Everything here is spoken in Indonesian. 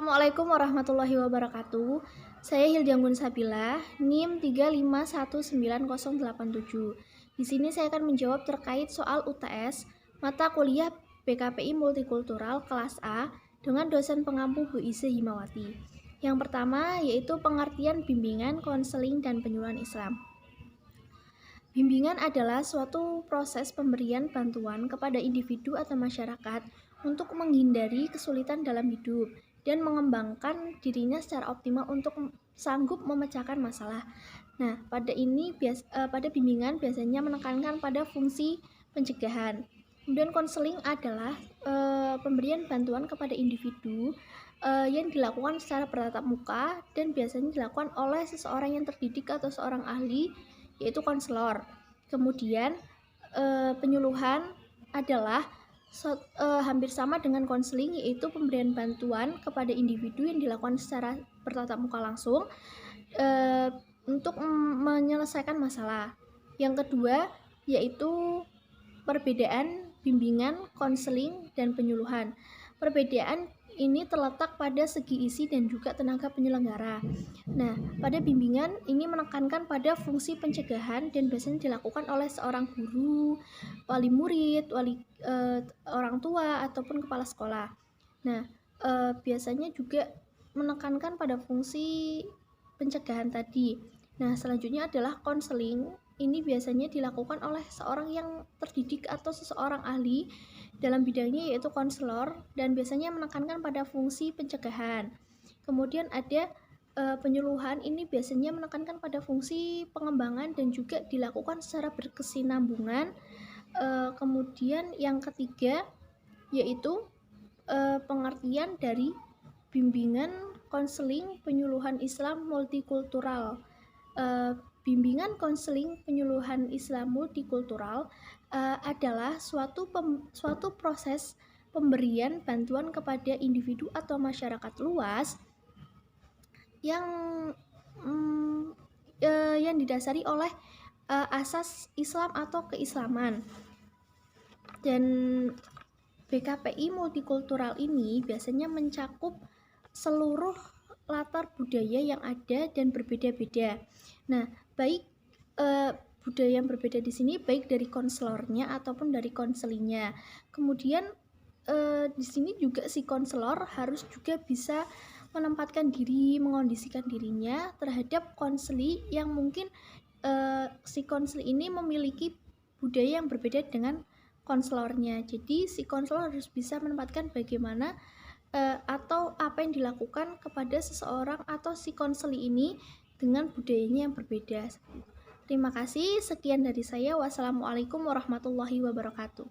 Assalamualaikum warahmatullahi wabarakatuh. Saya Hildianggun Sabila, NIM 3519087. Di sini saya akan menjawab terkait soal UTS mata kuliah PKPI Multikultural kelas A dengan dosen pengampu Bu Ise Himawati. Yang pertama yaitu pengertian bimbingan, konseling, dan penyuluhan Islam. Bimbingan adalah suatu proses pemberian bantuan kepada individu atau masyarakat untuk menghindari kesulitan dalam hidup dan mengembangkan dirinya secara optimal untuk sanggup memecahkan masalah. Nah, pada bimbingan biasanya menekankan pada fungsi pencegahan. Kemudian konseling adalah pemberian bantuan kepada individu yang dilakukan secara bertatap muka dan biasanya dilakukan oleh seseorang yang terdidik atau seorang ahli, yaitu konselor. Kemudian penyuluhan adalah hampir sama dengan konseling, yaitu pemberian bantuan kepada individu yang dilakukan secara bertatap muka langsung untuk menyelesaikan masalah. Yang kedua yaitu perbedaan bimbingan, konseling, dan penyuluhan. Perbedaan ini terletak pada segi isi dan juga tenaga penyelenggara. Nah, pada bimbingan ini menekankan pada fungsi pencegahan dan biasanya dilakukan oleh seorang guru, wali murid, orang tua, ataupun kepala sekolah. Nah, biasanya juga menekankan pada fungsi pencegahan tadi. Nah, selanjutnya adalah konseling. Ini biasanya dilakukan oleh seorang yang terdidik atau seseorang ahli dalam bidangnya, yaitu konselor, dan biasanya menekankan pada fungsi pencegahan. Kemudian ada penyuluhan, ini biasanya menekankan pada fungsi pengembangan dan juga dilakukan secara berkesinambungan. Kemudian yang ketiga yaitu pengertian dari bimbingan, konseling, penyuluhan Islam multikultural. Bimbingan, konseling, penyuluhan Islam multikultural adalah suatu proses pemberian bantuan kepada individu atau masyarakat luas yang didasari oleh asas Islam atau keislaman. Dan PKPI multikultural ini biasanya mencakup seluruh latar budaya yang ada dan berbeda-beda. Nah, baik budaya yang berbeda di sini baik dari konselornya ataupun dari konselingnya. Kemudian di sini juga si konselor harus juga bisa menempatkan diri, mengondisikan dirinya terhadap konseli yang mungkin si konseli ini memiliki budaya yang berbeda dengan konselornya. Jadi si konselor harus bisa menempatkan bagaimana atau apa yang dilakukan kepada seseorang atau si konseli ini dengan budayanya yang berbeda. Terima kasih, sekian dari saya. Wassalamualaikum warahmatullahi wabarakatuh.